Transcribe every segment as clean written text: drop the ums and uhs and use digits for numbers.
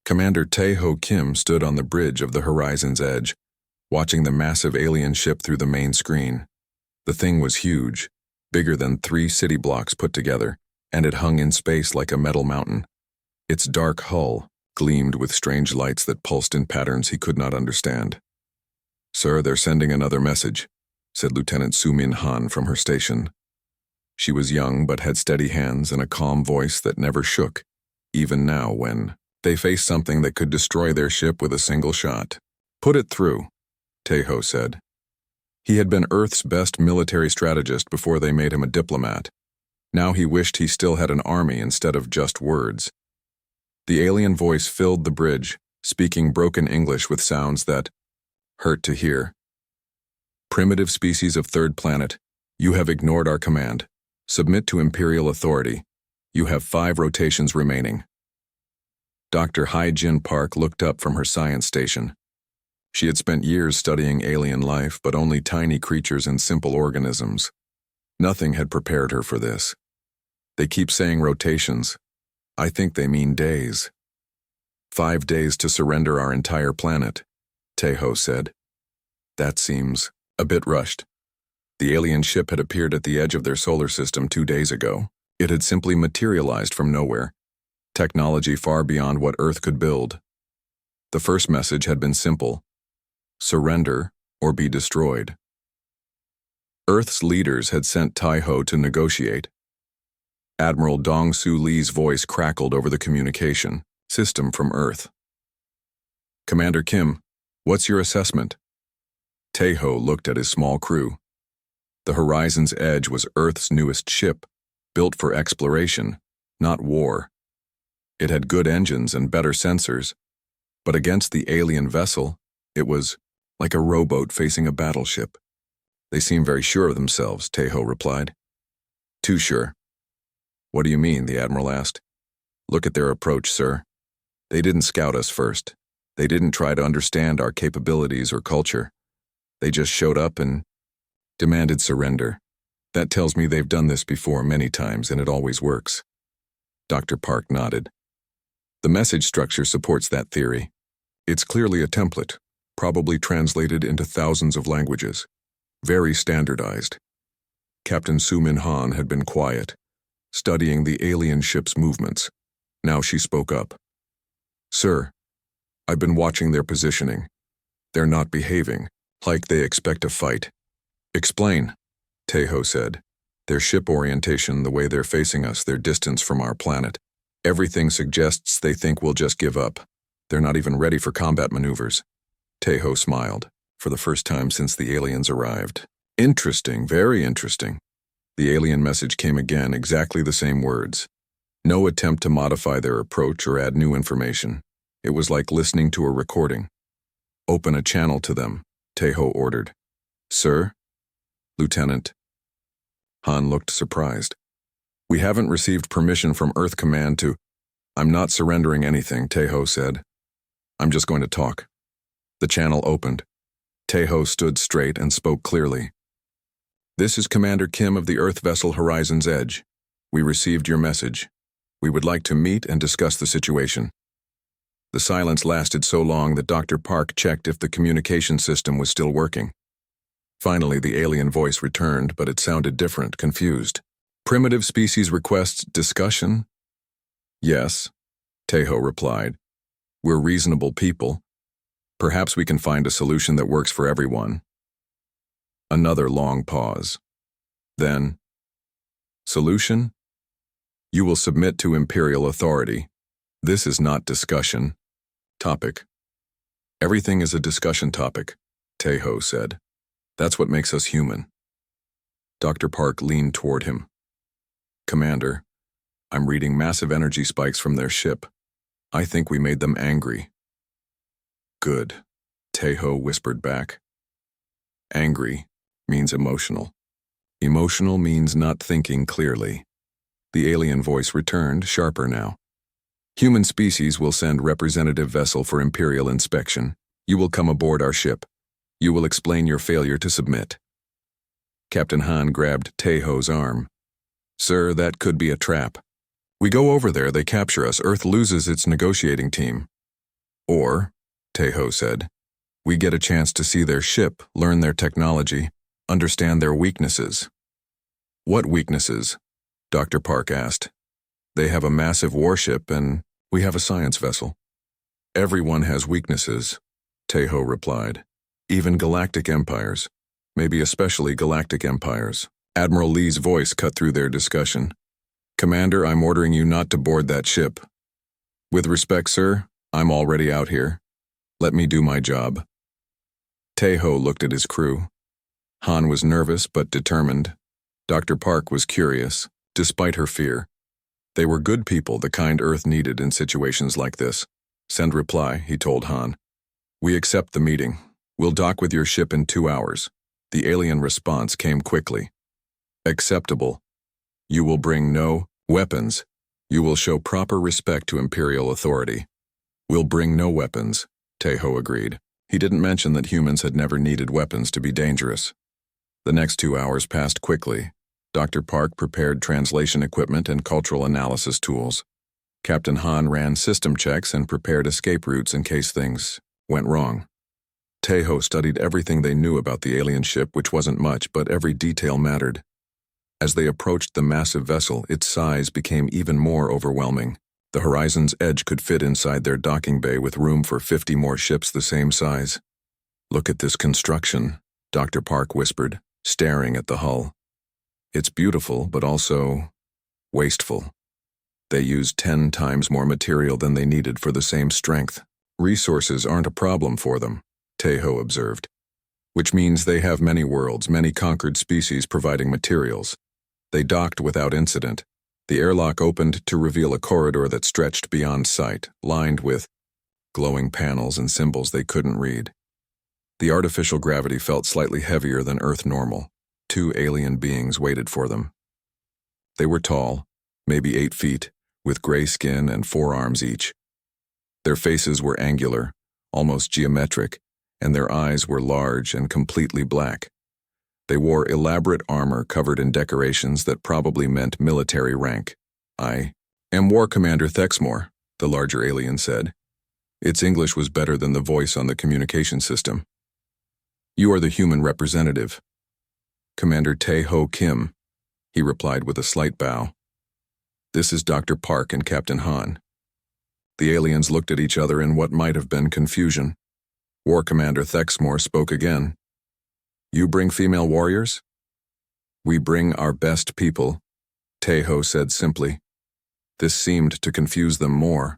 Commander Tae-ho Kim stood on the bridge of the horizon's edge, watching the massive alien ship through the main screen. The thing was huge, bigger than 3 city blocks put together, and it hung in space like a metal mountain. Its dark hull gleamed with strange lights that pulsed in patterns he could not understand. "Sir, they're sending another message," said Lieutenant Soo-min Han from her station. She was young but had steady hands and a calm voice that never shook, even now when they faced something that could destroy their ship with a single shot. "Put it through," Tae-ho said. He had been Earth's best military strategist before they made him a diplomat. Now he wished he still had an army instead of just words. The alien voice filled the bridge, speaking broken English with sounds that hurt to hear. "Primitive species of third planet, you have ignored our command. Submit to Imperial authority. You have 5 rotations remaining." Dr. Hai-Jin Park looked up from her science station. She had spent years studying alien life, but only tiny creatures and simple organisms. Nothing had prepared her for this. "They keep saying rotations. I think they mean days." 5 days to surrender our entire planet," Tae-ho said. "That seems a bit rushed." The alien ship had appeared at the edge of their solar system 2 days ago. It had simply materialized from nowhere. Technology far beyond what Earth could build. The first message had been simple: surrender or be destroyed. Earth's leaders had sent Tae-ho to negotiate. Admiral Dong-Soo Lee's voice crackled over the communication system from Earth. "Commander Kim, what's your assessment?" Tae-ho looked at his small crew. The Horizon's Edge was Earth's newest ship, built for exploration, not war. It had good engines and better sensors, but against the alien vessel, it was like a rowboat facing a battleship. "They seem very sure of themselves," Tae-ho replied. "Too sure." "What do you mean?" the Admiral asked. "Look at their approach, sir. They didn't scout us first. They didn't try to understand our capabilities or culture. They just showed up and demanded surrender. That tells me they've done this before many times and it always works." Dr. Park nodded. "The message structure supports that theory. It's clearly a template, probably translated into thousands of languages. Very standardized." Captain Soo-min Han had been quiet, studying the alien ship's movements. Now she spoke up. "Sir, I've been watching their positioning. They're not behaving like they expect to fight." "Explain," Tae-ho said. "Their ship orientation, the way they're facing us, their distance from our planet. Everything suggests they think we'll just give up. They're not even ready for combat maneuvers." Tae-ho smiled, for the first time since the aliens arrived. "Interesting, very interesting." The alien message came again, exactly the same words. No attempt to modify their approach or add new information. It was like listening to a recording. "Open a channel to them," Tae-ho ordered. "Sir?" "Lieutenant." Han looked surprised. "We haven't received permission from Earth Command to—" "I'm not surrendering anything," Tae-ho said. "I'm just going to talk." The channel opened. Tae-ho stood straight and spoke clearly. "This is Commander Kim of the Earth vessel Horizon's Edge. We received your message. We would like to meet and discuss the situation." The silence lasted so long that Dr. Park checked if the communication system was still working. Finally, the alien voice returned, but it sounded different, confused. "Primitive species requests discussion?" "Yes," Tae-ho replied. "We're reasonable people. Perhaps we can find a solution that works for everyone." Another long pause. Then, "Solution? You will submit to Imperial authority. This is not discussion. Topic." "Everything is a discussion topic," Tae-ho said. "That's what makes us human." Dr. Park leaned toward him. "Commander, I'm reading massive energy spikes from their ship. I think we made them angry." "Good," Tae-ho whispered back. "Angry means emotional. Emotional means not thinking clearly." The alien voice returned, sharper now. "Human species will send representative vessel for Imperial inspection. You will come aboard our ship. You will explain your failure to submit." Captain Han grabbed Tae-ho's arm. "Sir, that could be a trap. We go over there, they capture us, Earth loses its negotiating team. Or, Tejo said, we get a chance to see their ship, learn their technology, understand their weaknesses. What weaknesses? Dr. Park asked. They have a massive warship and we have a science vessel. Everyone has weaknesses, Tejo replied. Even galactic empires, maybe especially galactic empires. Admiral Lee's voice cut through their discussion. Commander, I'm ordering you not to board that ship. With respect, sir, I'm already out here. Let me do my job. Tejo looked at his crew. Han was nervous but determined. Dr. Park was curious, despite her fear. They were good people, the kind Earth needed in situations like this. Send reply, he told Han. We accept the meeting. We'll dock with your ship in 2 hours. The alien response came quickly. Acceptable. You will bring no weapons. You will show proper respect to Imperial authority. We'll bring no weapons, Tejo agreed. He didn't mention that humans had never needed weapons to be dangerous. The next 2 hours passed quickly. Dr. Park prepared translation equipment and cultural analysis tools. Captain Han ran system checks and prepared escape routes in case things went wrong. Tejo studied everything they knew about the alien ship, which wasn't much, but every detail mattered. As they approached the massive vessel, its size became even more overwhelming. The Horizon's Edge could fit inside their docking bay with room for 50 more ships the same size. Look at this construction, Dr. Park whispered, staring at the hull. It's beautiful, but also wasteful. They used 10 times more material than they needed for the same strength. Resources aren't a problem for them, Tejo observed. Which means they have many worlds, many conquered species providing materials. They docked without incident. The airlock opened to reveal a corridor that stretched beyond sight, lined with glowing panels and symbols they couldn't read. The artificial gravity felt slightly heavier than Earth normal. 2 alien beings waited for them. They were tall, maybe 8 feet, with gray skin and 4 arms each. Their faces were angular, almost geometric, and their eyes were large and completely black. They wore elaborate armor covered in decorations that probably meant military rank. I am War Commander Thexmore, the larger alien said. Its English was better than the voice on the communication system. You are the human representative. Commander Tae-Ho Kim, he replied with a slight bow. This is Dr. Park and Captain Han. The aliens looked at each other in what might have been confusion. War Commander Thexmore spoke again. You bring female warriors? We bring our best people, Tae-Ho said simply. This seemed to confuse them more.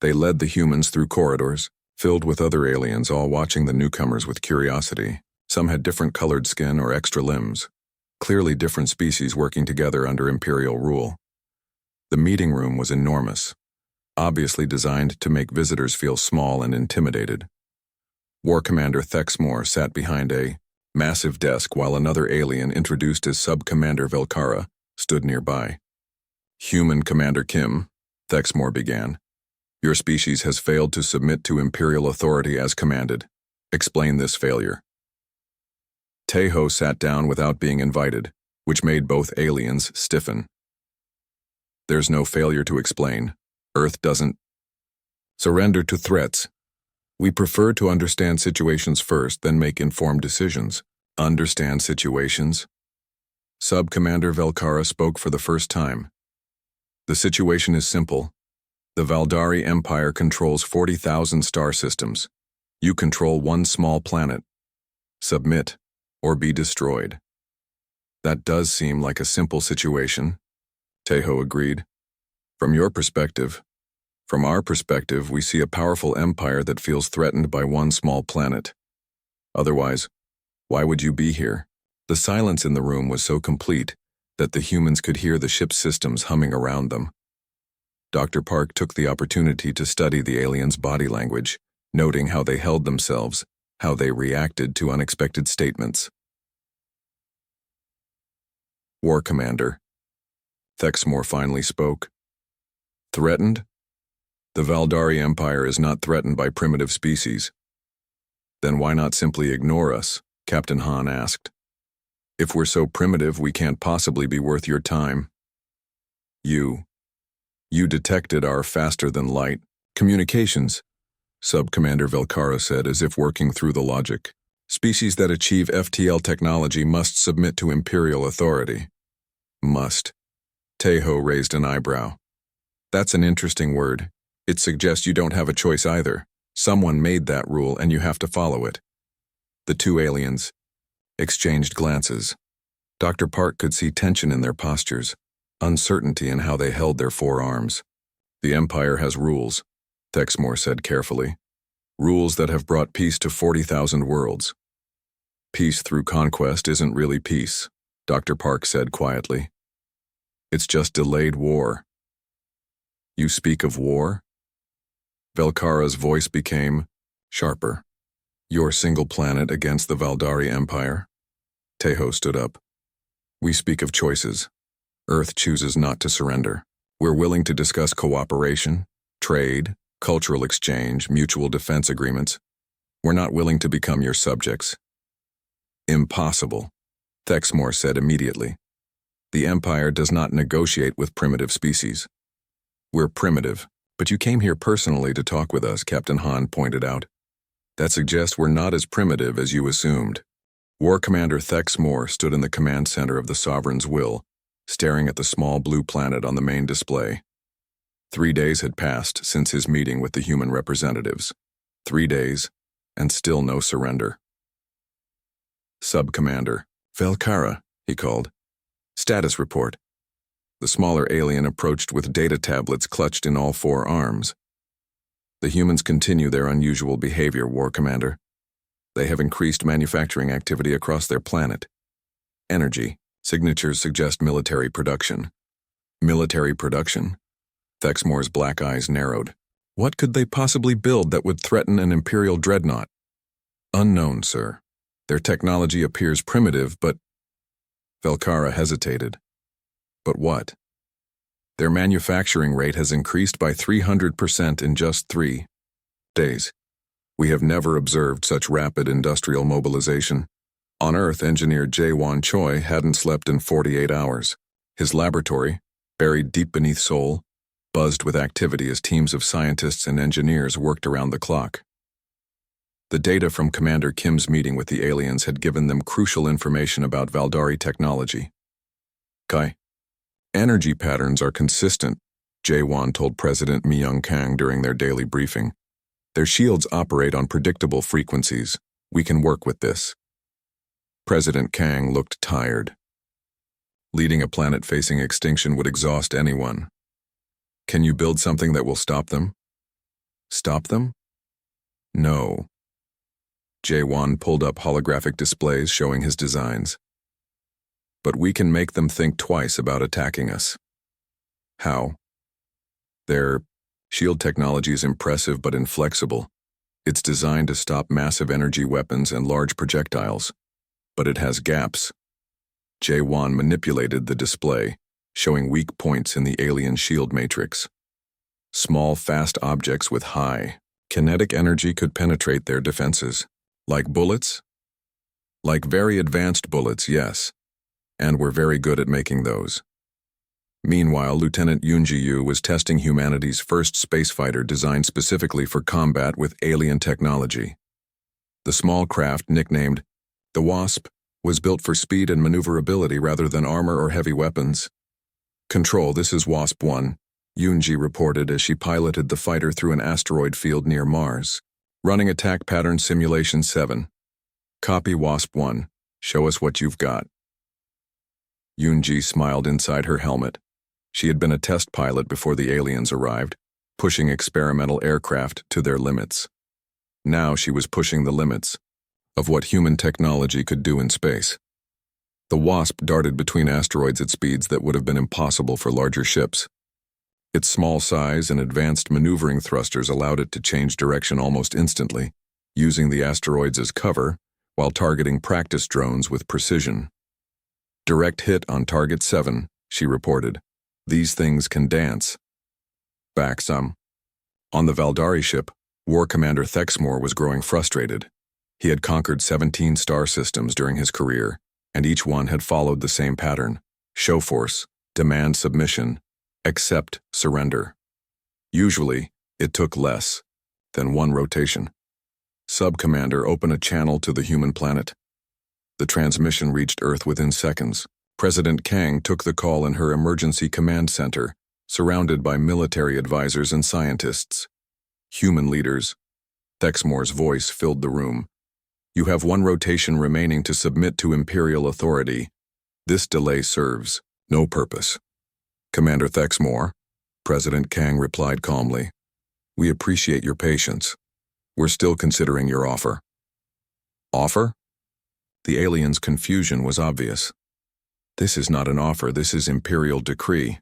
They led the humans through corridors, filled with other aliens, all watching the newcomers with curiosity. Some had different colored skin or extra limbs, clearly different species working together under Imperial rule. The meeting room was enormous, obviously designed to make visitors feel small and intimidated. War Commander Thexmore sat behind a massive desk while another alien, introduced as Sub-Commander Velkara, stood nearby. Human Commander Kim, Thexmore began. Your species has failed to submit to Imperial authority as commanded. Explain this failure. Tae-Ho sat down without being invited, which made both aliens stiffen. There's no failure to explain. Earth doesn't surrender to threats. We prefer to understand situations first, then make informed decisions. Understand situations? Sub-Commander Velkara spoke for the first time. The situation is simple. The Valdari Empire controls 40,000 star systems. You control one small planet. Submit, or be destroyed. That does seem like a simple situation, Tae-Ho agreed. From your perspective. From our perspective, we see a powerful empire that feels threatened by one small planet. Otherwise, why would you be here? The silence in the room was so complete that the humans could hear the ship's systems humming around them. Dr. Park took the opportunity to study the aliens' body language, noting how they held themselves, how they reacted to unexpected statements. War Commander. Thexmore finally spoke. Threatened? The Valdari Empire is not threatened by primitive species. Then why not simply ignore us? Captain Han asked. If we're so primitive, we can't possibly be worth your time. You detected our faster-than-light communications, Sub-Commander Velkara said, as if working through the logic. Species that achieve FTL technology must submit to Imperial authority. Must. Tejo raised an eyebrow. That's an interesting word. It suggests you don't have a choice either. Someone made that rule and you have to follow it. The two aliens exchanged glances. Dr. Park could see tension in their postures, uncertainty in how they held their forearms. The Empire has rules, Thexmore said carefully. Rules that have brought peace to 40,000 worlds. Peace through conquest isn't really peace, Dr. Park said quietly. It's just delayed war. You speak of war? Velkara's voice became sharper. Your single planet against the Valdari Empire? Tejo stood up. We speak of choices. Earth chooses not to surrender. We're willing to discuss cooperation, trade, cultural exchange, mutual defense agreements. We're not willing to become your subjects. Impossible, Thexmore said immediately. The Empire does not negotiate with primitive species. We're primitive, but you came here personally to talk with us, Captain Hahn pointed out. That suggests we're not as primitive as you assumed. War Commander Thexmore stood in the command center of the Sovereign's will, staring at the small blue planet on the main display. 3 days had passed since his meeting with the human representatives. 3 days, and still no surrender. Sub-Commander, Velkara, he called. Status report. The smaller alien approached with data tablets clutched in all 4 arms. The humans continue their unusual behavior, War Commander. They have increased manufacturing activity across their planet. Energy. Signatures suggest military production. Military production? Thexmore's black eyes narrowed. What could they possibly build that would threaten an Imperial dreadnought? Unknown, sir. Their technology appears primitive, but... Velkara hesitated. But what? Their manufacturing rate has increased by 300% in just 3 days. We have never observed such rapid industrial mobilization. On Earth, engineer Jae-Won Choi hadn't slept in 48 hours. His laboratory, buried deep beneath Seoul, buzzed with activity as teams of scientists and engineers worked around the clock. The data from Commander Kim's meeting with the aliens had given them crucial information about Valdari technology. Kai. Energy patterns are consistent, Jae-Won told President Myung Kang during their daily briefing. Their shields operate on predictable frequencies. We can work with this. President Kang looked tired. Leading a planet facing extinction would exhaust anyone. Can you build something that will stop them? Stop them? No. Jae-Won pulled up holographic displays showing his designs. But we can make them think twice about attacking us. How? Their shield technology is impressive but inflexible. It's designed to stop massive energy weapons and large projectiles. But it has gaps. Jae-Won manipulated the display, showing weak points in the alien shield matrix. Small, fast objects with high kinetic energy could penetrate their defenses. Like bullets? Like very advanced bullets, yes. And we're very good at making those. Meanwhile, Lieutenant Yoon Ji-yu was testing humanity's first space fighter designed specifically for combat with alien technology. The small craft, nicknamed the Wasp, was built for speed and maneuverability rather than armor or heavy weapons. Control, this is Wasp-1, Yoon-ji reported as she piloted the fighter through an asteroid field near Mars. Running attack pattern simulation 7. Copy Wasp-1. Show us what you've got. Yoon-ji smiled inside her helmet. She had been a test pilot before the aliens arrived, pushing experimental aircraft to their limits. Now she was pushing the limits of what human technology could do in space. The Wasp darted between asteroids at speeds that would have been impossible for larger ships. Its small size and advanced maneuvering thrusters allowed it to change direction almost instantly, using the asteroids as cover while targeting practice drones with precision. Direct hit on target 7, she reported. These things can dance. Back some. On the Valdari ship, War Commander Thexmore was growing frustrated. He had conquered 17 star systems during his career, and each one had followed the same pattern: show force, demand submission, accept surrender. Usually, it took less, then 1 rotation. Sub-Commander, open a channel to the human planet. The transmission reached Earth within seconds. President Kang took the call in her emergency command center, surrounded by military advisors and scientists. Human leaders. Thexmore's voice filled the room. You have 1 rotation remaining to submit to Imperial authority. This delay serves no purpose. Commander Thexmore, President Kang replied calmly. We appreciate your patience. We're still considering your offer. Offer? The alien's confusion was obvious. This is not an offer, this is Imperial decree.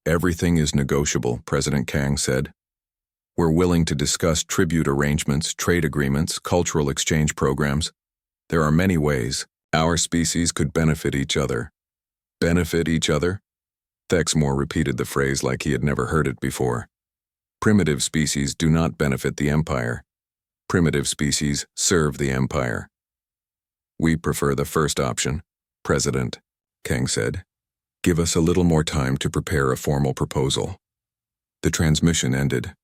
Everything is negotiable, President Kang said. We're willing to discuss tribute arrangements, trade agreements, cultural exchange programs. There are many ways our species could benefit each other. Benefit each other? Thexmore repeated the phrase like he had never heard it before. Primitive species do not benefit the Empire. Primitive species serve the Empire. We prefer the first option, President, Kang said. Give us a little more time to prepare a formal proposal. The transmission ended.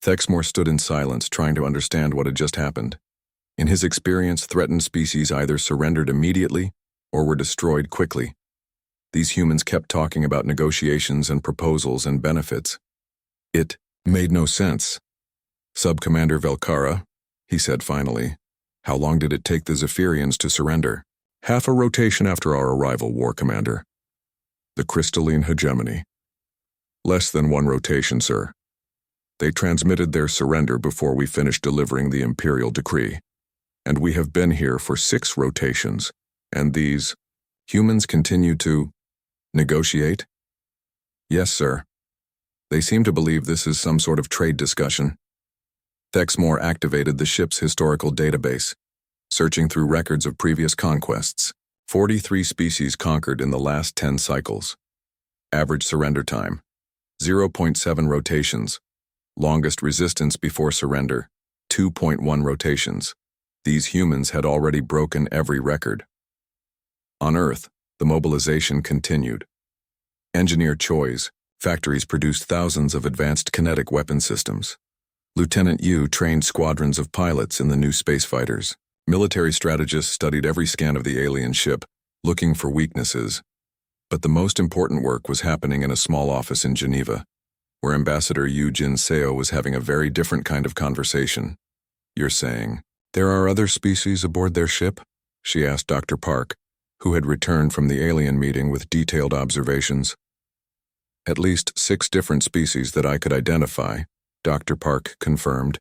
Thexmore stood in silence, trying to understand what had just happened. In his experience, threatened species either surrendered immediately or were destroyed quickly. These humans kept talking about negotiations and proposals and benefits. It made no sense. Sub-Commander Velkara, he said finally, how long did it take the Zephyrians to surrender? Half a rotation after our arrival, War Commander. The crystalline hegemony. Less than 1 rotation, sir. They transmitted their surrender before we finished delivering the Imperial decree. And we have been here for 6 rotations, and these humans continue to negotiate? Yes, sir. They seem to believe this is some sort of trade discussion. Thexmore activated the ship's historical database, searching through records of previous conquests. 43 species conquered in the last 10 cycles. Average surrender time, 0.7 rotations. Longest resistance before surrender, 2.1 rotations. These humans had already broken every record. On Earth, the mobilization continued. Engineer Choi's factories produced thousands of advanced kinetic weapon systems. Lieutenant Yu trained squadrons of pilots in the new space fighters. Military strategists studied every scan of the alien ship, looking for weaknesses. But the most important work was happening in a small office in Geneva, where Ambassador Yu Jin Seo was having a very different kind of conversation. You're saying, there are other species aboard their ship? She asked Dr. Park, who had returned from the alien meeting with detailed observations. At least 6 different species that I could identify, Dr. Park confirmed.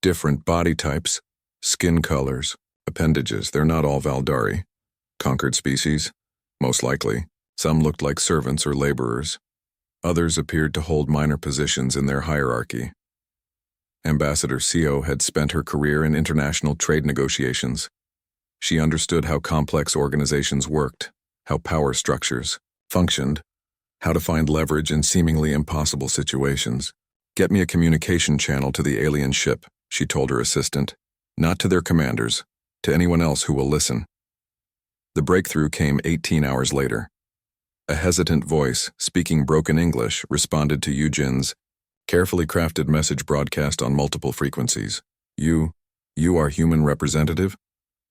Different body types, skin colors, appendages. They're not all Valdari. Conquered species? Most likely. Some looked like servants or laborers. Others appeared to hold minor positions in their hierarchy. Ambassador Seo had spent her career in international trade negotiations. She understood how complex organizations worked, how power structures functioned, how to find leverage in seemingly impossible situations. Get me a communication channel to the alien ship, she told her assistant. Not to their commanders, to anyone else who will listen. The breakthrough came 18 hours later. A hesitant voice, speaking broken English, responded to Eugène's carefully crafted message broadcast on multiple frequencies. You are human representative?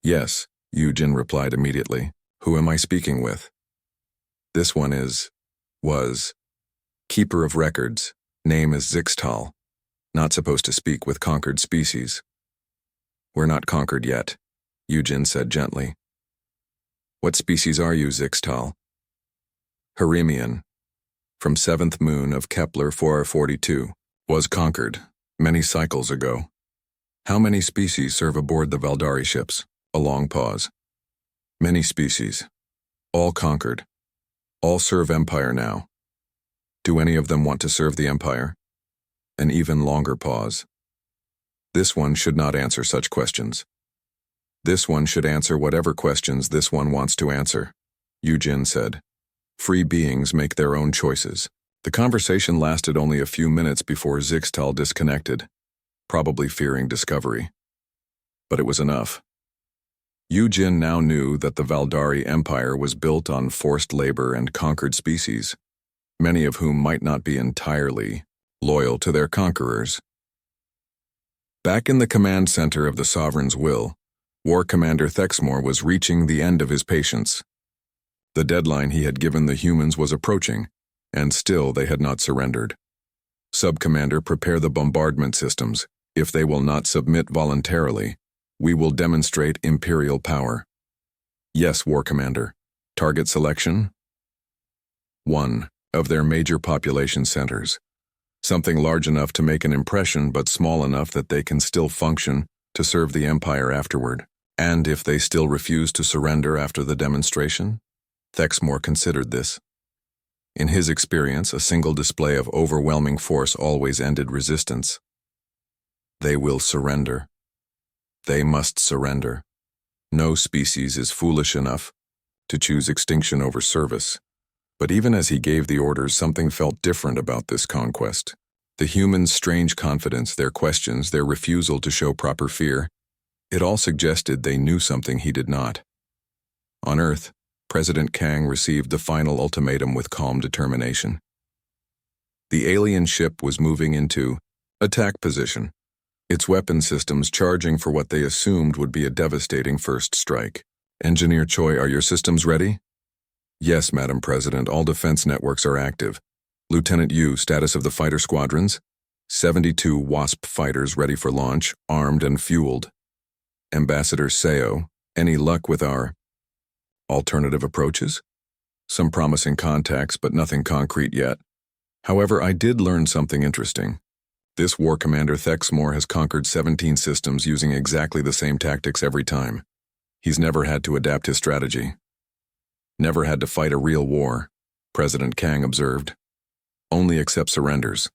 Yes, Eugène replied immediately. Who am I speaking with? This one was keeper of records, name is Zixtal. Not supposed to speak with conquered species. We're not conquered yet, Eugène said gently. What species are you, Zixtal? Heremian, from 7th moon of Kepler 442, was conquered, many cycles ago. How many species serve aboard the Valdari ships? A long pause. Many species. All conquered. All serve Empire now. Do any of them want to serve the Empire? An even longer pause. This one should not answer such questions. This one should answer whatever questions this one wants to answer, Eugène said. Free beings make their own choices. The conversation lasted only a few minutes before Zixtal disconnected, probably fearing discovery. But it was enough. Eugène now knew that the Valdari Empire was built on forced labor and conquered species, many of whom might not be entirely loyal to their conquerors. Back in the command center of the Sovereign's will, War Commander Thexmore was reaching the end of his patience. The deadline he had given the humans was approaching, and still they had not surrendered. Sub-Commander, prepare the bombardment systems. If they will not submit voluntarily, we will demonstrate Imperial power. Yes, War Commander. Target selection? 1 of their major population centers. Something large enough to make an impression but small enough that they can still function to serve the Empire afterward. And if they still refuse to surrender after the demonstration? Thexmore considered this. In his experience, a single display of overwhelming force always ended resistance. They will surrender. They must surrender. No species is foolish enough to choose extinction over service. But even as he gave the orders, something felt different about this conquest. The humans' strange confidence, their questions, their refusal to show proper fear, it all suggested they knew something he did not. On Earth, President Kang received the final ultimatum with calm determination. The alien ship was moving into attack position, its weapon systems charging for what they assumed would be a devastating first strike. Engineer Choi, are your systems ready? Yes, Madam President, all defense networks are active. Lieutenant Yu, status of the fighter squadrons? 72 WASP fighters ready for launch, armed and fueled. Ambassador Seo, any luck with our alternative approaches? Some promising contacts, but nothing concrete yet. However, I did learn something interesting. This War Commander Thexmore has conquered 17 systems using exactly the same tactics every time. He's never had to adapt his strategy. Never had to fight a real war, President Kang observed. Only accept surrenders.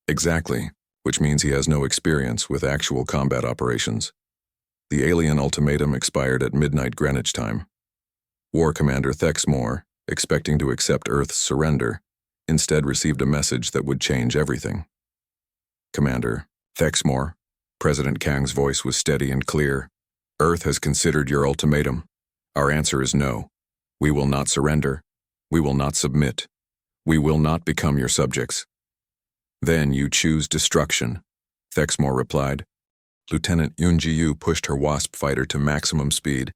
Exactly, which means he has no experience with actual combat operations. The alien ultimatum expired at midnight Greenwich time. War Commander Thexmore, expecting to accept Earth's surrender, instead received a message that would change everything. Commander Thexmore, President Kang's voice was steady and clear. Earth has considered your ultimatum. Our answer is no. We will not surrender. We will not submit. We will not become your subjects. Then you choose destruction, Thexmore replied. Lieutenant Yunji-Yu pushed her WASP fighter to maximum speed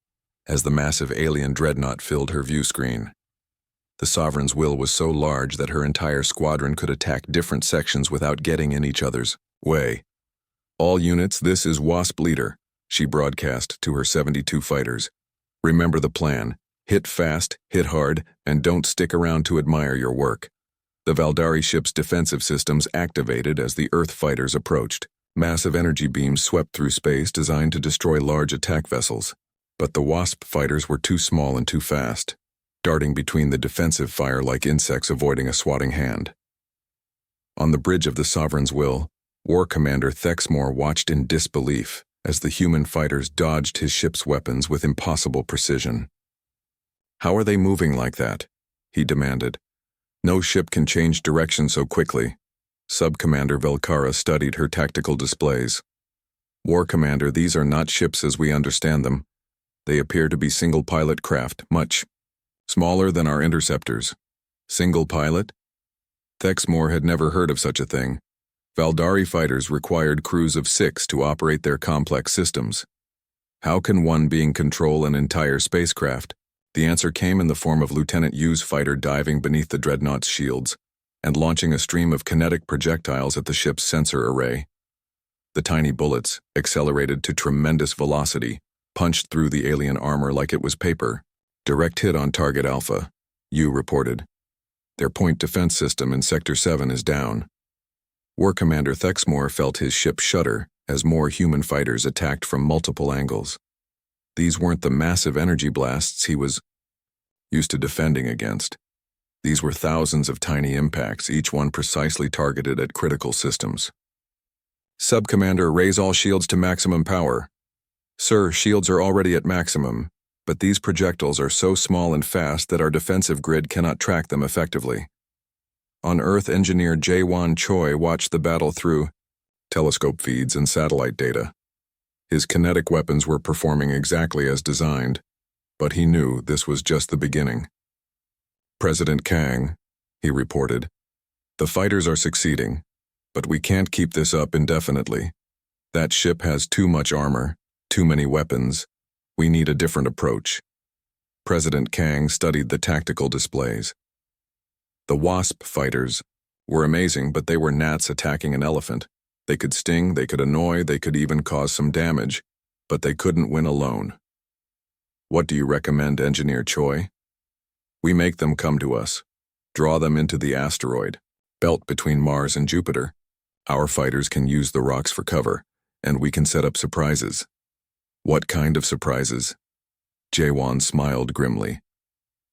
as the massive alien dreadnought filled her view screen. The Sovereign's will was so large that her entire squadron could attack different sections without getting in each other's way. All units, this is WASP leader, she broadcast to her 72 fighters. Remember the plan. Hit fast, hit hard, and don't stick around to admire your work. The Valdari ship's defensive systems activated as the Earth fighters approached. Massive energy beams swept through space designed to destroy large attack vessels. But the WASP fighters were too small and too fast, darting between the defensive fire like insects avoiding a swatting hand. On the bridge of the Sovereign's will, War Commander Thexmore watched in disbelief as the human fighters dodged his ship's weapons with impossible precision. How are they moving like that? He demanded. No ship can change direction so quickly. Sub-Commander Velkara studied her tactical displays. War Commander, these are not ships as we understand them. They appear to be single-pilot craft, much smaller than our interceptors. Single pilot? Thexmore had never heard of such a thing. Valdari fighters required crews of 6 to operate their complex systems. How can one being control an entire spacecraft? The answer came in the form of Lieutenant Yu's fighter diving beneath the dreadnought's shields and launching a stream of kinetic projectiles at the ship's sensor array. The tiny bullets, accelerated to tremendous velocity, punched through the alien armor like it was paper. Direct hit on target Alpha, Yu reported. Their point defense system in Sector 7 is down. War Commander Thexmore felt his ship shudder as more human fighters attacked from multiple angles. These weren't the massive energy blasts he was used to defending against. These were thousands of tiny impacts, each one precisely targeted at critical systems. Sub-Commander, raise all shields to maximum power. Sir, shields are already at maximum, but these projectiles are so small and fast that our defensive grid cannot track them effectively. On Earth, engineer Jae-Won Choi watched the battle through telescope feeds and satellite data. His kinetic weapons were performing exactly as designed, but he knew this was just the beginning. President Kang, he reported, the fighters are succeeding, but we can't keep this up indefinitely. That ship has too much armor, too many weapons. We need a different approach. President Kang studied the tactical displays. The Wasp fighters were amazing, but they were gnats attacking an elephant. They could sting, they could annoy, they could even cause some damage, but they couldn't win alone. What do you recommend, Engineer Choi? We make them come to us. Draw them into the asteroid belt between Mars and Jupiter. Our fighters can use the rocks for cover, and we can set up surprises. What kind of surprises? Jaewon smiled grimly.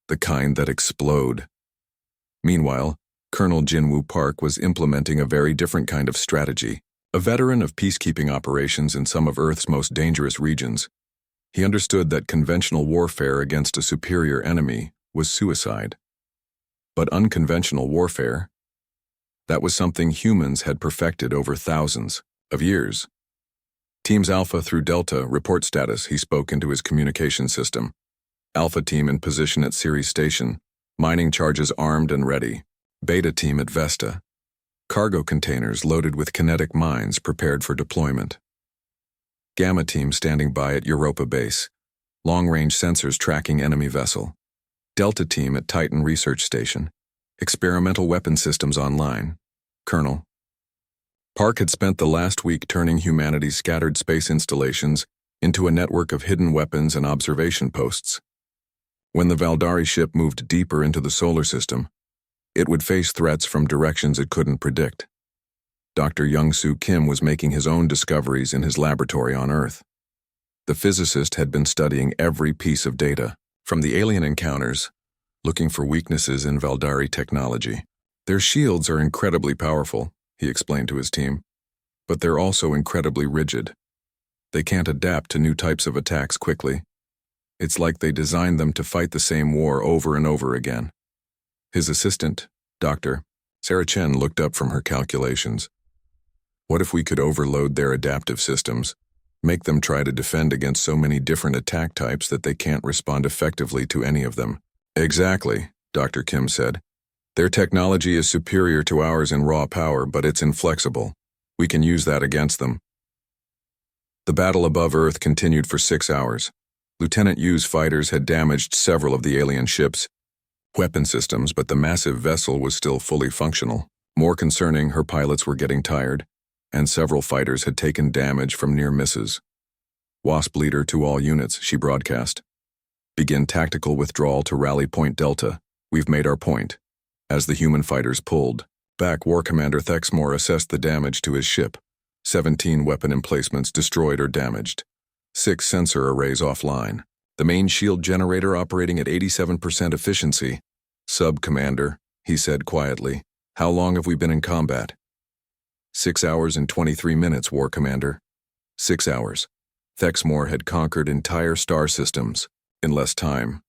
The kind that explode. Meanwhile, Colonel Jinwoo Park was implementing a very different kind of strategy. A veteran of peacekeeping operations in some of Earth's most dangerous regions, he understood that conventional warfare against a superior enemy was suicide. But unconventional warfare, that was something humans had perfected over thousands of years. Teams Alpha through Delta, report status, he spoke into his communication system. Alpha team in position at Ceres Station, mining charges armed and ready. Beta team at Vesta. Cargo containers loaded with kinetic mines prepared for deployment. Gamma team standing by at Europa base. Long-range sensors tracking enemy vessel. Delta team at Titan research station. Experimental weapon systems online. Colonel. Park had spent the last week turning humanity's scattered space installations into a network of hidden weapons and observation posts. When the Valdari ship moved deeper into the solar system, it would face threats from directions it couldn't predict. Dr. Young-Soo Kim was making his own discoveries in his laboratory on Earth. The physicist had been studying every piece of data, from the alien encounters, looking for weaknesses in Valdari technology. Their shields are incredibly powerful, he explained to his team, but they're also incredibly rigid. They can't adapt to new types of attacks quickly. It's like they designed them to fight the same war over and over again. His assistant, Dr. Sarah Chen, looked up from her calculations. What if we could overload their adaptive systems, make them try to defend against so many different attack types that they can't respond effectively to any of them? Exactly, Dr. Kim said. Their technology is superior to ours in raw power, but it's inflexible. We can use that against them. The battle above Earth continued for 6 hours. Lieutenant Yu's fighters had damaged several of the alien ships' weapon systems, but the massive vessel was still fully functional. More concerning, her pilots were getting tired, and several fighters had taken damage from near misses. Wasp leader to all units, she broadcast. Begin tactical withdrawal to Rally Point Delta. We've made our point. As the human fighters pulled back, War Commander Thexmore assessed the damage to his ship. 17 weapon emplacements destroyed or damaged. 6 sensor arrays offline. The main shield generator operating at 87% efficiency. Sub-Commander, he said quietly, how long have we been in combat? 6 hours and 23 minutes, War Commander. 6 hours. Thexmore had conquered entire star systems in less time.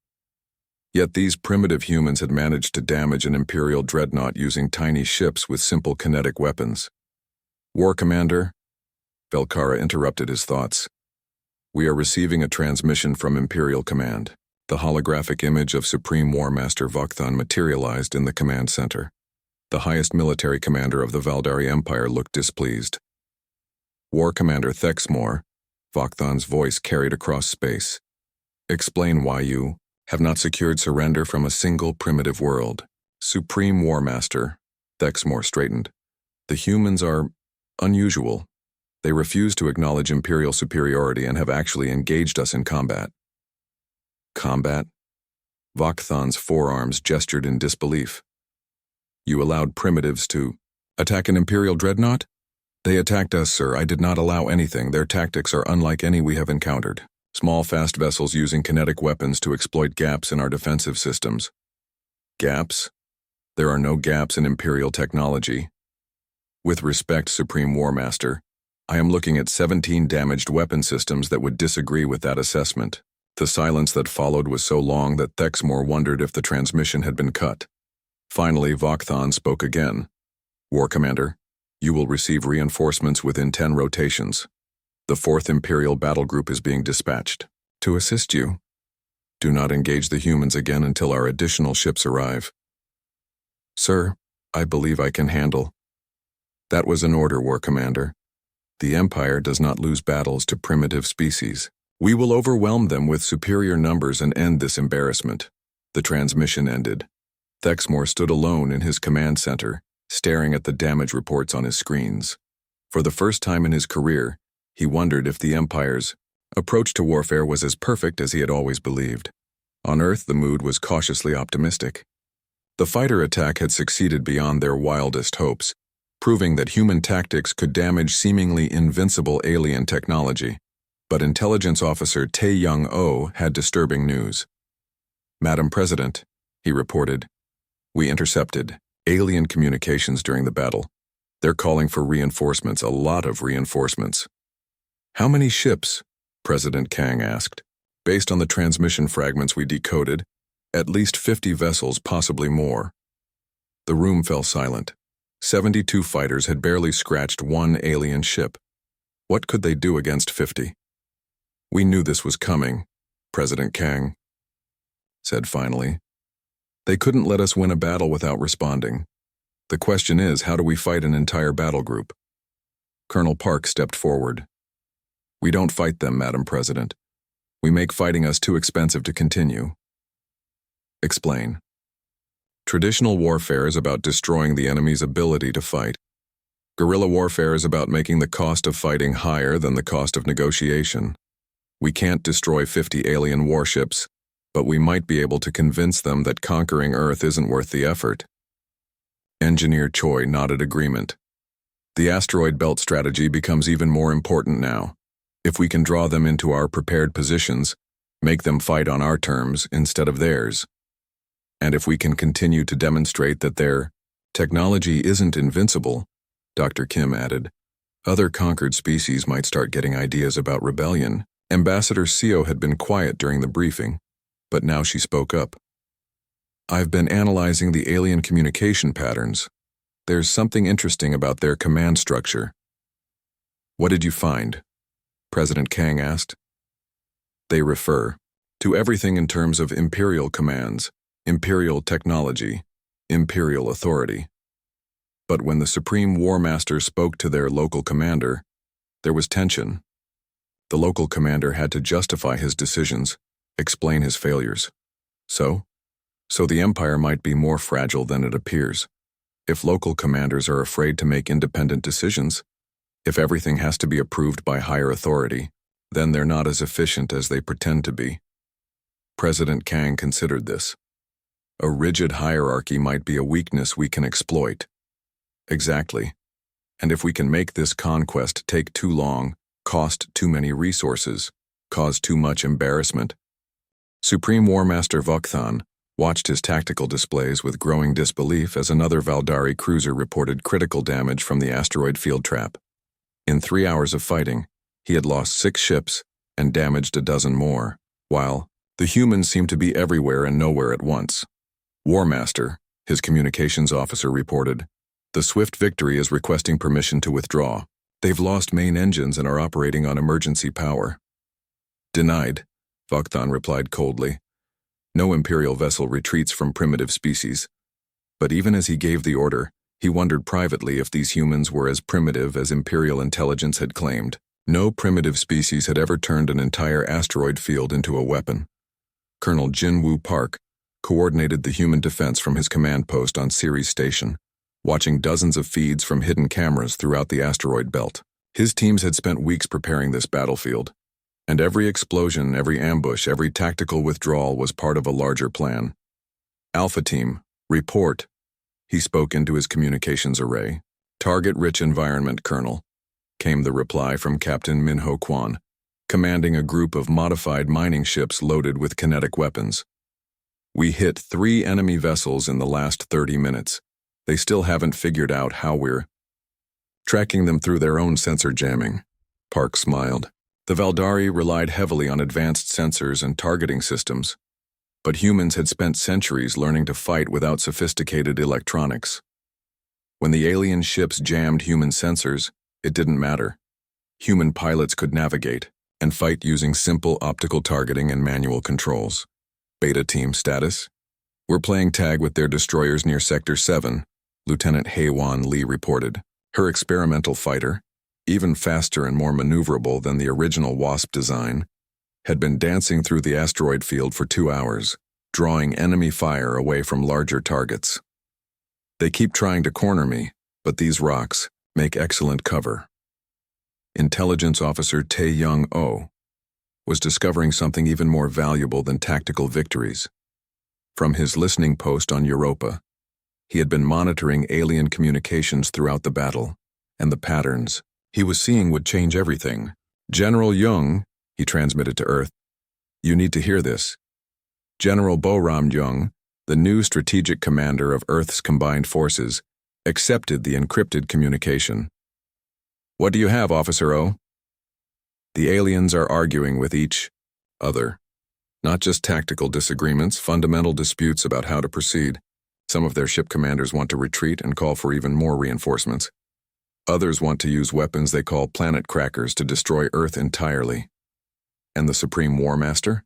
Yet these primitive humans had managed to damage an Imperial dreadnought using tiny ships with simple kinetic weapons. War Commander, Velkara interrupted his thoughts. We are receiving a transmission from Imperial Command. The holographic image of Supreme War Master Vakhthan materialized in the command center. The highest military commander of the Valdari Empire looked displeased. War Commander Thexmore, Vakthan's voice carried across space. Explain why you have not secured surrender from a single primitive world. Supreme War Master, Thexmore straightened. The humans are unusual. They refuse to acknowledge Imperial superiority and have actually engaged us in combat. Combat? Vakthan's forearms gestured in disbelief. You allowed primitives to attack an Imperial dreadnought? They attacked us, sir. I did not allow anything. Their tactics are unlike any we have encountered. Small, fast vessels using kinetic weapons to exploit gaps in our defensive systems. Gaps? There are no gaps in Imperial technology. With respect, Supreme War Master, I am looking at 17 damaged weapon systems that would disagree with that assessment. The silence that followed was so long that Thexmore wondered if the transmission had been cut. Finally, Vakthan spoke again. War Commander, you will receive reinforcements within 10 rotations. The 4th Imperial Battle Group is being dispatched to assist you. Do not engage the humans again until our additional ships arrive. Sir, I believe I can handle. That was an order, War Commander. The Empire does not lose battles to primitive species. We will overwhelm them with superior numbers and end this embarrassment. The transmission ended. Thexmore stood alone in his command center, staring at the damage reports on his screens. For the first time in his career, he wondered if the Empire's approach to warfare was as perfect as he had always believed. On Earth, the mood was cautiously optimistic. The fighter attack had succeeded beyond their wildest hopes, proving that human tactics could damage seemingly invincible alien technology. But Intelligence Officer Tae-Young-Oh had disturbing news. "Madam President," he reported, "we intercepted alien communications during the battle. They're calling for reinforcements, a lot of reinforcements." "How many ships?" President Kang asked. "Based on the transmission fragments we decoded, at least 50 vessels, possibly more." The room fell silent. 72 fighters had barely scratched one alien ship. What could they do against 50? "We knew this was coming," President Kang said finally. "They couldn't let us win a battle without responding. The question is, how do we fight an entire battle group?" Colonel Park stepped forward. "We don't fight them, Madam President. We make fighting us too expensive to continue." "Explain." "Traditional warfare is about destroying the enemy's ability to fight. Guerrilla warfare is about making the cost of fighting higher than the cost of negotiation. We can't destroy 50 alien warships, but we might be able to convince them that conquering Earth isn't worth the effort." Engineer Choi nodded agreement. "The asteroid belt strategy becomes even more important now. If we can draw them into our prepared positions, make them fight on our terms instead of theirs. And if we can continue to demonstrate that their technology isn't invincible," Dr. Kim added, "other conquered species might start getting ideas about rebellion." Ambassador Seo had been quiet during the briefing, but now she spoke up. "I've been analyzing the alien communication patterns. There's something interesting about their command structure." "What did you find?" President Kang asked. "They refer to everything in terms of imperial commands, imperial technology, imperial authority. But when the Supreme War Master spoke to their local commander, there was tension. The local commander had to justify his decisions, explain his failures. So the Empire might be more fragile than it appears. If local commanders are afraid to make independent decisions, if everything has to be approved by higher authority, then they're not as efficient as they pretend to be." President Kang considered this. "A rigid hierarchy might be a weakness we can exploit." "Exactly. And if we can make this conquest take too long, cost too many resources, cause too much embarrassment." Supreme War Master Vokthan watched his tactical displays with growing disbelief as another Valdari cruiser reported critical damage from the asteroid field trap. In 3 hours of fighting, he had lost 6 ships and damaged a dozen more, while the humans seemed to be everywhere and nowhere at once. "War Master," his communications officer reported, "the Swift Victory is requesting permission to withdraw. They've lost main engines and are operating on emergency power." "Denied," Vokthan replied coldly. "No Imperial vessel retreats from primitive species." But even as he gave the order, he wondered privately if these humans were as primitive as Imperial intelligence had claimed. No primitive species had ever turned an entire asteroid field into a weapon. Colonel Jin-Woo Park coordinated the human defense from his command post on Ceres Station, watching dozens of feeds from hidden cameras throughout the asteroid belt. His teams had spent weeks preparing this battlefield, and every explosion, every ambush, every tactical withdrawal was part of a larger plan. "Alpha Team, report," he spoke into his communications array. "Target-rich environment, Colonel," came the reply from Captain Minho Kwan, commanding a group of modified mining ships loaded with kinetic weapons. "We hit 3 enemy vessels in the last 30 minutes. They still haven't figured out how we're tracking them through their own sensor jamming." Park smiled. The Valdari relied heavily on advanced sensors and targeting systems, but humans had spent centuries learning to fight without sophisticated electronics. When the alien ships jammed human sensors, it didn't matter. Human pilots could navigate and fight using simple optical targeting and manual controls. "Beta Team status? We're playing tag with their destroyers near Sector 7, Lieutenant Haewon Lee reported. Her experimental fighter, even faster and more maneuverable than the original WASP design, had been dancing through the asteroid field for 2 hours, drawing enemy fire away from larger targets. They keep trying to corner me, but these rocks make excellent cover. Intelligence Officer Tae-Young-Oh was discovering something even more valuable than tactical victories. From his listening post on Europa, he had been monitoring alien communications throughout the battle, and the patterns he was seeing would change everything. "General Young," he transmitted to Earth, "you need to hear this. General Bo-ram Young, the new strategic commander of Earth's combined forces, accepted the encrypted communication." "What do you have, Officer O?" "The aliens are arguing with each other. Not just tactical disagreements, fundamental disputes about how to proceed. Some of their ship commanders want to retreat and call for even more reinforcements. Others want to use weapons they call planet crackers to destroy Earth entirely. And the Supreme War Master?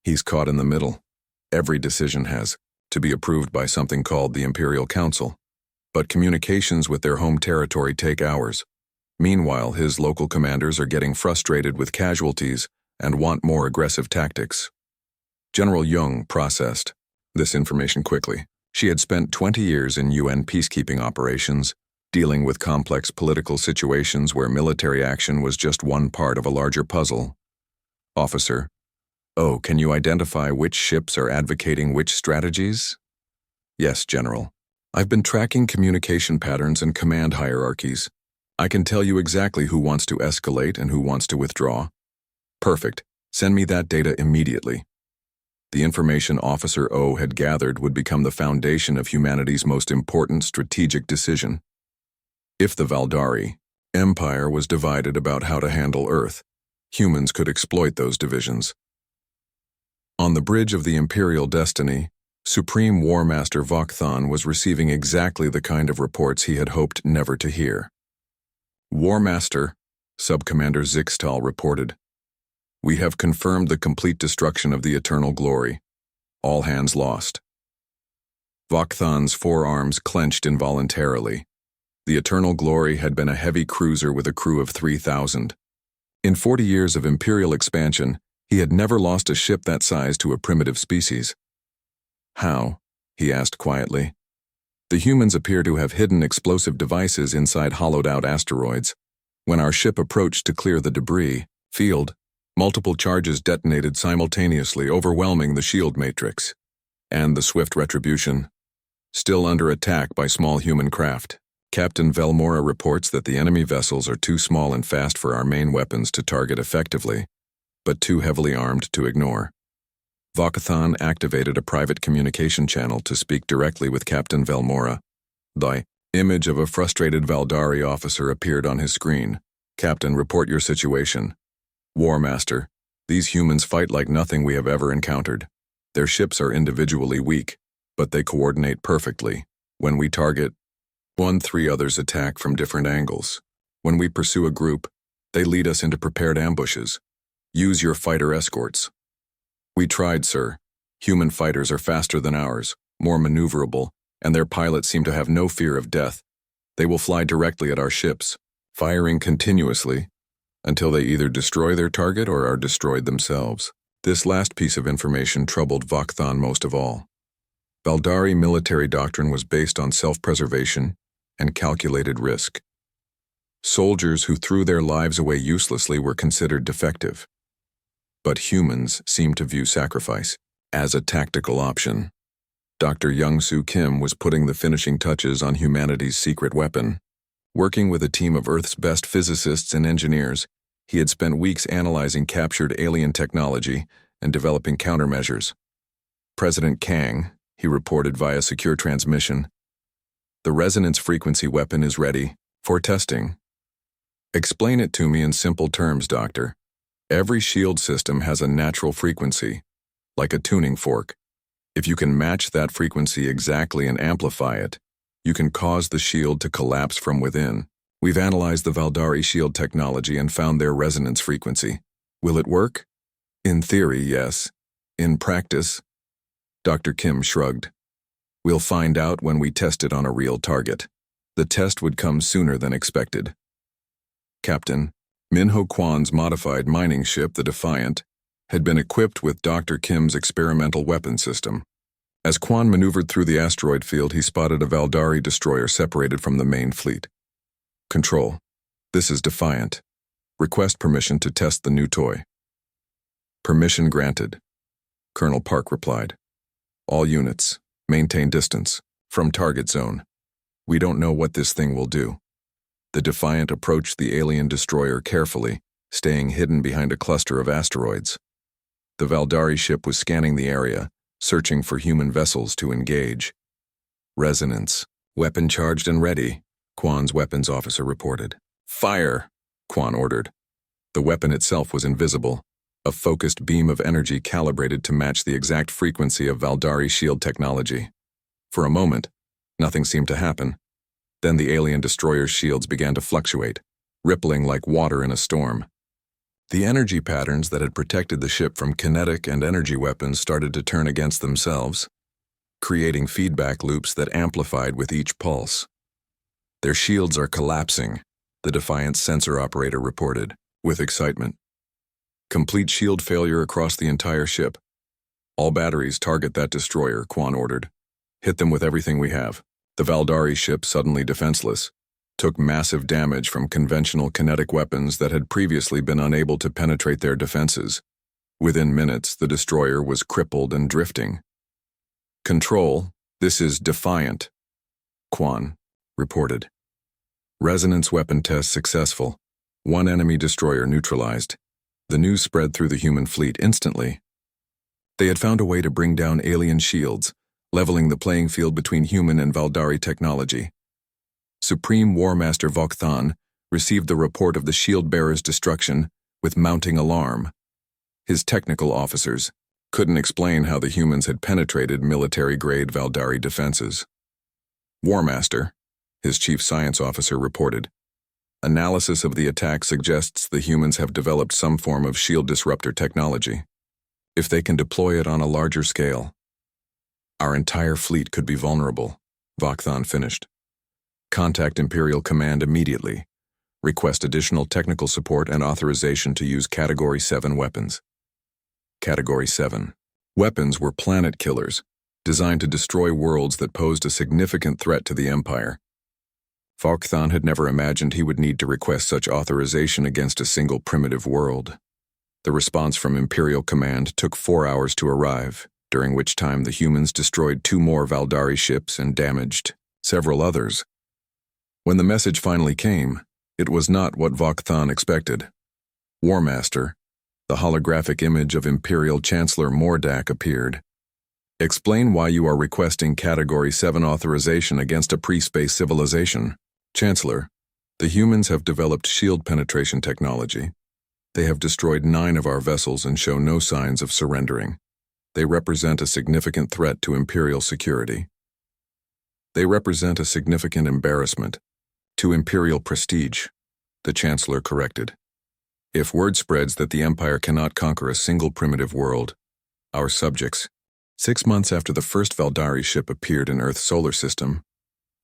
He's caught in the middle. Every decision has to be approved by something called the Imperial Council. But communications with their home territory take hours. Meanwhile, his local commanders are getting frustrated with casualties and want more aggressive tactics. General Young processed this information quickly. She had spent 20 years in UN peacekeeping operations, dealing with complex political situations where military action was just one part of a larger puzzle. "Officer, oh, can you identify which ships are advocating which strategies?" "Yes, General. I've been tracking communication patterns and command hierarchies. I can tell you exactly who wants to escalate and who wants to withdraw." "Perfect. Send me that data immediately." The information Officer O had gathered would become the foundation of humanity's most important strategic decision. If the Valdari Empire was divided about how to handle Earth, humans could exploit those divisions. On the bridge of the Imperial Destiny, Supreme War Master Vakhthan was receiving exactly the kind of reports he had hoped never to hear. "War Master," Subcommander Zixtal reported, "we have confirmed the complete destruction of the Eternal Glory. All hands lost." Vakhthan's forearms clenched involuntarily. The Eternal Glory had been a heavy cruiser with a crew of 3,000. In 40 years of Imperial expansion, he had never lost a ship that size to a primitive species. "How?" he asked quietly. "The humans appear to have hidden explosive devices inside hollowed-out asteroids. When our ship approached to clear the debris field, multiple charges detonated simultaneously, overwhelming the shield matrix. And the swift retribution? Still under attack by small human craft. Captain Velmora reports that the enemy vessels are too small and fast for our main weapons to target effectively, but too heavily armed to ignore." Vakhthan activated a private communication channel to speak directly with Captain Velmora. The image of a frustrated Valdari officer appeared on his screen. "Captain, report your situation." "War Master, these humans fight like nothing we have ever encountered. Their ships are individually weak, but they coordinate perfectly. When we target one, 3 others attack from different angles. When we pursue a group, they lead us into prepared ambushes. Use your fighter escorts." "We tried, sir. Human fighters are faster than ours, more maneuverable, and their pilots seem to have no fear of death. They will fly directly at our ships, firing continuously, until they either destroy their target or are destroyed themselves." This last piece of information troubled Vakhthan most of all. Valdari military doctrine was based on self-preservation and calculated risk. Soldiers who threw their lives away uselessly were considered defective. But humans seemed to view sacrifice as a tactical option. Dr. Young-Soo Kim was putting the finishing touches on humanity's secret weapon. Working with a team of Earth's best physicists and engineers, he had spent weeks analyzing captured alien technology and developing countermeasures. "President Kang," he reported via secure transmission, "the resonance frequency weapon is ready for testing." "Explain it to me in simple terms, Doctor." "Every shield system has a natural frequency, like a tuning fork. If you can match that frequency exactly and amplify it, you can cause the shield to collapse from within. We've analyzed the Valdari shield technology and found their resonance frequency. Will it work?" "In theory, yes. In practice?" Dr. Kim shrugged. "We'll find out when we test it on a real target. The test would come sooner than expected." Captain Minho Kwan's modified mining ship, the Defiant, had been equipped with Dr. Kim's experimental weapon system. As Kwan maneuvered through the asteroid field, he spotted a Valdari destroyer separated from the main fleet. Control. This is Defiant. Request permission to test the new toy. Permission granted. Colonel Park replied. All units, maintain distance from target zone. We don't know what this thing will do. The Defiant approached the alien destroyer carefully, staying hidden behind a cluster of asteroids. The Valdari ship was scanning the area, searching for human vessels to engage. Resonance. Weapon charged and ready, Kwan's weapons officer reported. Fire, Kwan ordered. The weapon itself was invisible, a focused beam of energy calibrated to match the exact frequency of Valdari shield technology. For a moment, nothing seemed to happen. Then the alien destroyer's shields began to fluctuate, rippling like water in a storm. The energy patterns that had protected the ship from kinetic and energy weapons started to turn against themselves, creating feedback loops that amplified with each pulse. Their shields are collapsing, the Defiant sensor operator reported, with excitement. Complete shield failure across the entire ship. All batteries target that destroyer, Kwan ordered. Hit them with everything we have. The Valdari ship, suddenly defenseless, took massive damage from conventional kinetic weapons that had previously been unable to penetrate their defenses. Within minutes, the destroyer was crippled and drifting. Control, this is Defiant, Kwan reported. Resonance weapon test successful. One enemy destroyer neutralized. The news spread through the human fleet instantly. They had found a way to bring down alien shields, leveling the playing field between human and Valdari technology. Supreme War Master Vok'Thon received the report of the shield-bearer's destruction with mounting alarm. His technical officers couldn't explain how the humans had penetrated military-grade Valdari defenses. War Master, his chief science officer reported. Analysis of the attack suggests the humans have developed some form of shield disruptor technology. If they can deploy it on a larger scale, our entire fleet could be vulnerable, Vok'Thon finished. Contact Imperial Command immediately. Request additional technical support and authorization to use Category 7 weapons. Category 7. Weapons were planet killers, designed to destroy worlds that posed a significant threat to the Empire. Vok'Thon had never imagined he would need to request such authorization against a single primitive world. The response from Imperial Command took 4 hours to arrive, during which time the humans destroyed 2 more Valdari ships and damaged several others. When the message finally came, it was not what Vok'Thon expected. War Master, the holographic image of Imperial Chancellor Mordak appeared. Explain why you are requesting Category 7 authorization against a pre-space civilization. Chancellor, the humans have developed shield penetration technology. They have destroyed 9 of our vessels and show no signs of surrendering. They represent a significant threat to Imperial security. They represent a significant embarrassment to Imperial prestige, the Chancellor corrected. If word spreads that the Empire cannot conquer a single primitive world, our subjects. 6 months after the first Valdari ship appeared in Earth's solar system,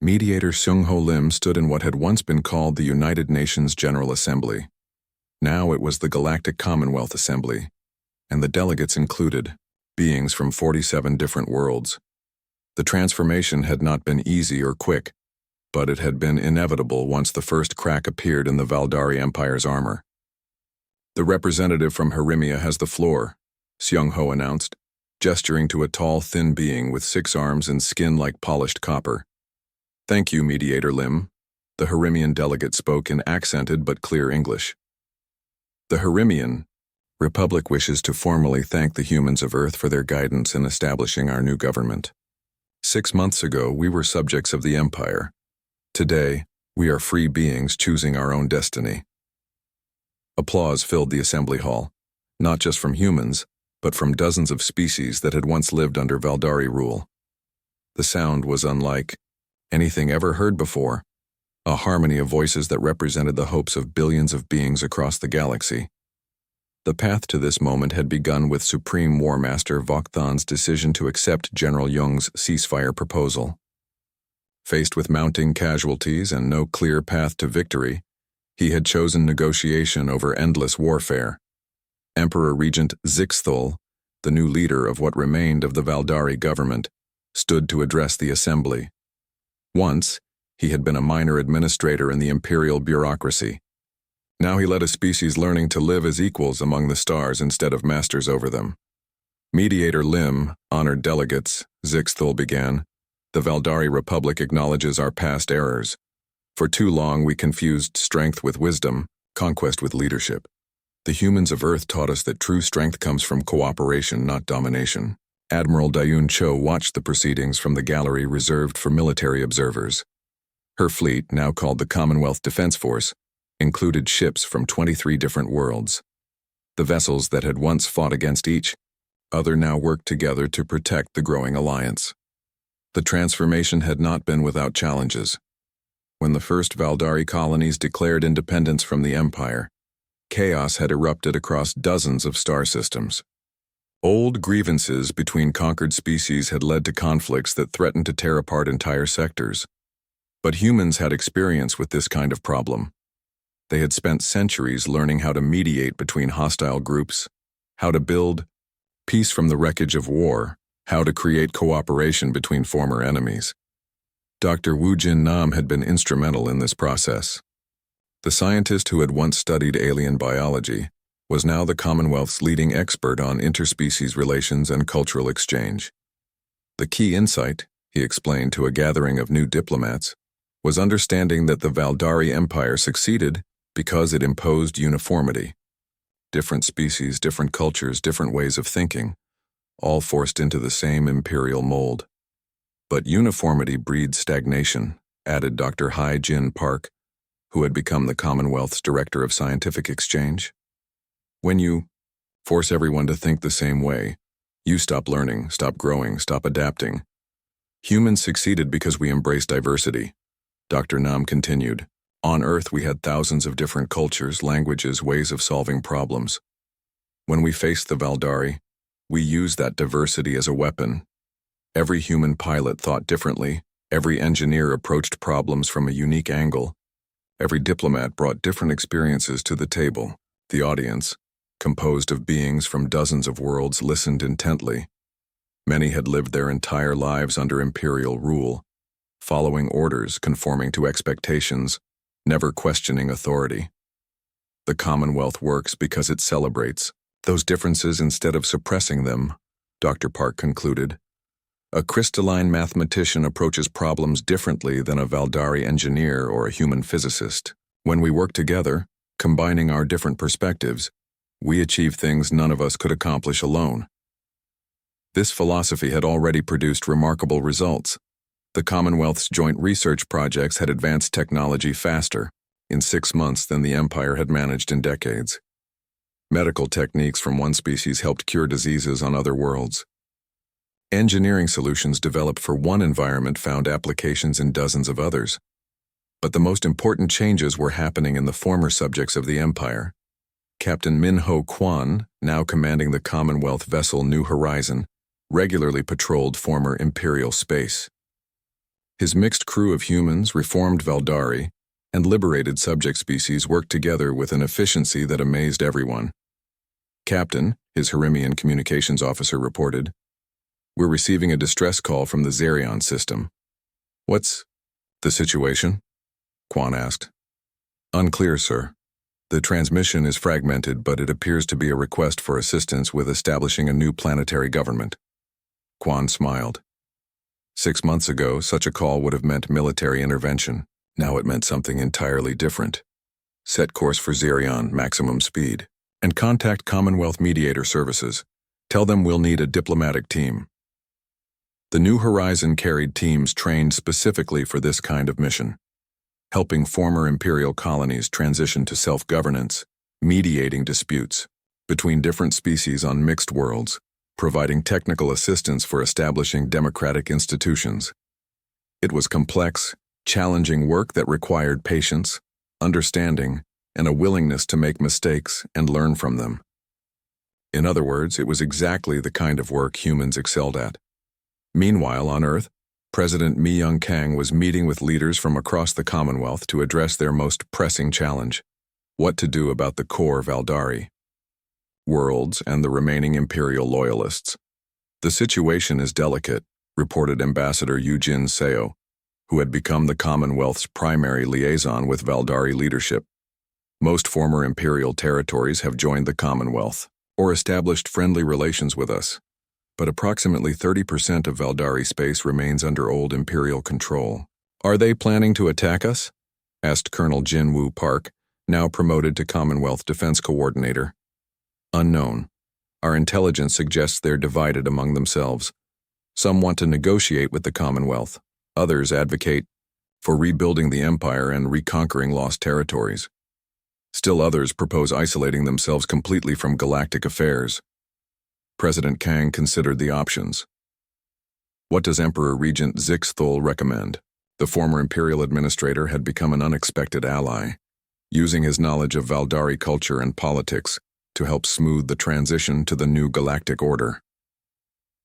Mediator Seung-Ho Lim stood in what had once been called the United Nations General Assembly. Now it was the Galactic Commonwealth Assembly, and the delegates included beings from 47 different worlds. The transformation had not been easy or quick, but it had been inevitable once the first crack appeared in the Valdari Empire's armor. The representative from Harimia has the floor, Seung-Ho announced, gesturing to a tall, thin being with 6 arms and skin like polished copper. Thank you, Mediator Lim, the Harimian delegate spoke in accented but clear English. The Harimian Republic wishes to formally thank the humans of Earth for their guidance in establishing our new government. 6 months ago, we were subjects of the Empire. Today, we are free beings choosing our own destiny. Applause filled the assembly hall, not just from humans, but from dozens of species that had once lived under Valdari rule. The sound was unlike anything ever heard before, a harmony of voices that represented the hopes of billions of beings across the galaxy. The path to this moment had begun with Supreme War Master Vok'Thon's decision to accept General Jung's ceasefire proposal. Faced with mounting casualties and no clear path to victory, He had chosen negotiation over endless warfare. Emperor Regent Zixthul, the new leader of what remained of the Valdari government, stood to address the assembly. Once, he had been a minor administrator in the imperial bureaucracy. Now he led a species learning to live as equals among the stars instead of masters over them. Mediator Lim, honored delegates, Zixthul began. The Valdari Republic acknowledges our past errors. For too long we confused strength with wisdom, conquest with leadership. The humans of Earth taught us that true strength comes from cooperation, not domination. Admiral Dayun Cho watched the proceedings from the gallery reserved for military observers. Her fleet, now called the Commonwealth Defense Force, included ships from 23 different worlds. The vessels that had once fought against each other now worked together to protect the growing alliance. The transformation had not been without challenges. When the first Valdari colonies declared independence from the Empire, chaos had erupted across dozens of star systems. Old grievances between conquered species had led to conflicts that threatened to tear apart entire sectors. But humans had experience with this kind of problem. They had spent centuries learning how to mediate between hostile groups, how to build peace from the wreckage of war, how to create cooperation between former enemies. Dr. Wu Jin Nam had been instrumental in this process. The scientist who had once studied alien biology was now the Commonwealth's leading expert on interspecies relations and cultural exchange. The key insight, he explained to a gathering of new diplomats, was understanding that the Valdari Empire succeeded because it imposed uniformity. Different species, different cultures, different ways of thinking, all forced into the same imperial mold. But uniformity breeds stagnation, added Dr. Hai Jin Park, who had become the Commonwealth's Director of Scientific Exchange. When you force everyone to think the same way, you stop learning, stop growing, stop adapting. Humans succeeded because we embraced diversity. Dr. Nam continued. On Earth we had thousands of different cultures, languages, ways of solving problems. When we faced the Valdari, we used that diversity as a weapon. Every human pilot thought differently, every engineer approached problems from a unique angle. Every diplomat brought different experiences to the table. The audience, composed of beings from dozens of worlds, listened intently. Many had lived their entire lives under imperial rule, following orders, conforming to expectations, never questioning authority. The Commonwealth works because it celebrates those differences instead of suppressing them, Dr. Park concluded. A crystalline mathematician approaches problems differently than a Valdari engineer or a human physicist. When we work together, combining our different perspectives, we achieve things none of us could accomplish alone. This philosophy had already produced remarkable results. The Commonwealth's joint research projects had advanced technology faster, in 6 months, than the Empire had managed in decades. Medical techniques from one species helped cure diseases on other worlds. Engineering solutions developed for one environment found applications in dozens of others. But the most important changes were happening in the former subjects of the Empire. Captain Min Ho Quan, now commanding the Commonwealth vessel New Horizon, regularly patrolled former Imperial space. His mixed crew of humans, reformed Valdari, and liberated subject species worked together with an efficiency that amazed everyone. Captain, his Herimian communications officer reported, "We're receiving a distress call from the Zerion system." "What's the situation?" Quan asked. "Unclear, sir. The transmission is fragmented, but it appears to be a request for assistance with establishing a new planetary government." Quan smiled. 6 months ago, such a call would have meant military intervention. Now it meant something entirely different. Set course for Zerion, maximum speed, and contact Commonwealth Mediator Services. Tell them we'll need a diplomatic team. The New Horizon carried teams trained specifically for this kind of mission, helping former imperial colonies transition to self-governance, mediating disputes between different species on mixed worlds, providing technical assistance for establishing democratic institutions. It was complex, challenging work that required patience, understanding, and a willingness to make mistakes and learn from them. In other words, it was exactly the kind of work humans excelled at. Meanwhile, on Earth, President Mi Young-kang was meeting with leaders from across the Commonwealth to address their most pressing challenge: what to do about the core Valdari worlds and the remaining Imperial loyalists. The situation is delicate, reported Ambassador Eugene Seo, who had become the Commonwealth's primary liaison with Valdari leadership. Most former Imperial territories have joined the Commonwealth, or established friendly relations with us, but approximately 30% of Valdari space remains under old Imperial control. Are they planning to attack us? Asked Colonel Jin Woo Park, now promoted to Commonwealth Defense Coordinator. Unknown. Our intelligence suggests they're divided among themselves. Some want to negotiate with the Commonwealth. Others advocate for rebuilding the Empire and reconquering lost territories. Still others propose isolating themselves completely from galactic affairs. President Kang considered the options. What does Emperor Regent Zixthul recommend? The former Imperial administrator had become an unexpected ally, using his knowledge of Valdari culture and politics to help smooth the transition to the new galactic order.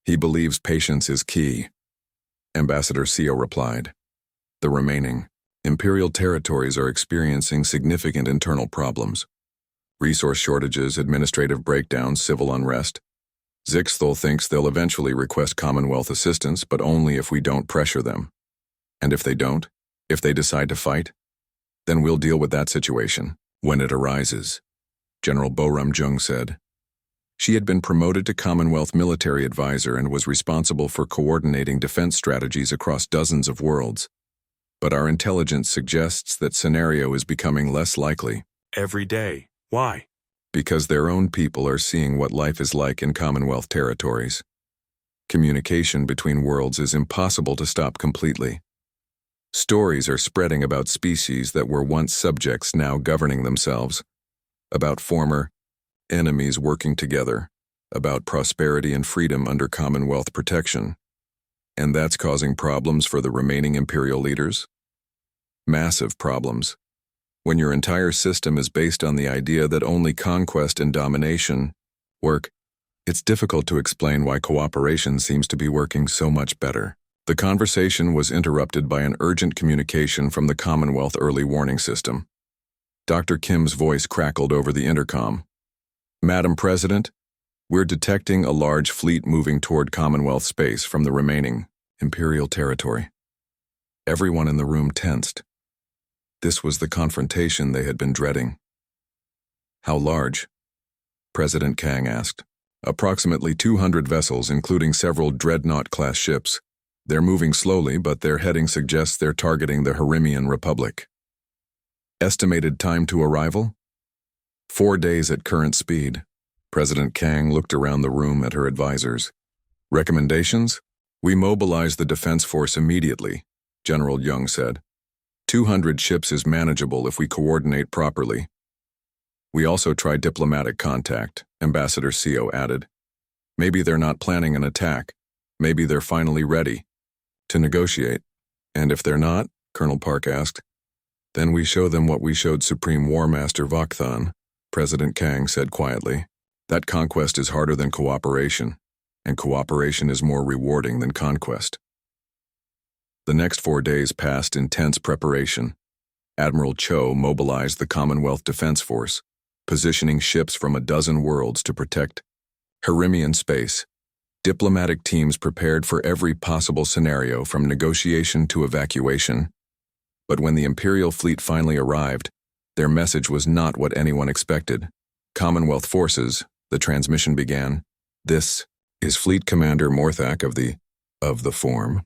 He believes patience is key, Ambassador Seo replied. The remaining Imperial territories are experiencing significant internal problems: resource shortages, administrative breakdowns, civil unrest. Zixthul thinks they'll eventually request Commonwealth assistance, but only if we don't pressure them. And if they don't, if they decide to fight, then we'll deal with that situation when it arises, General Boram Jung said. She had been promoted to Commonwealth military advisor and was responsible for coordinating defense strategies across dozens of worlds. But our intelligence suggests that scenario is becoming less likely. Every day. Why? Because their own people are seeing what life is like in Commonwealth territories. Communication between worlds is impossible to stop completely. Stories are spreading about species that were once subjects now governing themselves, about former enemies working together, about prosperity and freedom under Commonwealth protection. And that's causing problems for the remaining Imperial leaders? Massive problems. When your entire system is based on the idea that only conquest and domination work, it's difficult to explain why cooperation seems to be working so much better. The conversation was interrupted by an urgent communication from the Commonwealth early warning system. Dr. Kim's voice crackled over the intercom. Madam President, we're detecting a large fleet moving toward Commonwealth space from the remaining Imperial territory. Everyone in the room tensed. This was the confrontation they had been dreading. How large? President Kang asked. Approximately 200 vessels, including several dreadnought-class ships. They're moving slowly, but their heading suggests they're targeting the Harimian Republic. Estimated time to arrival? 4 days at current speed. President Kang looked around the room at her advisors. Recommendations? We mobilize the defense force immediately, General Young said. 200 ships is manageable if we coordinate properly. We also try diplomatic contact, Ambassador Seo added. Maybe they're not planning an attack. Maybe they're finally ready to negotiate. And if they're not, Colonel Park asked, then we show them what we showed Supreme War Master Vakhthan, President Kang said quietly. That conquest is harder than cooperation, and cooperation is more rewarding than conquest. The next 4 days passed in tense preparation. Admiral Cho mobilized the Commonwealth Defense Force, positioning ships from a dozen worlds to protect Harimian space. Diplomatic teams prepared for every possible scenario from negotiation to evacuation. But when the Imperial fleet finally arrived, their message was not what anyone expected. Commonwealth forces, the transmission began. This is Fleet Commander Morthak of the form.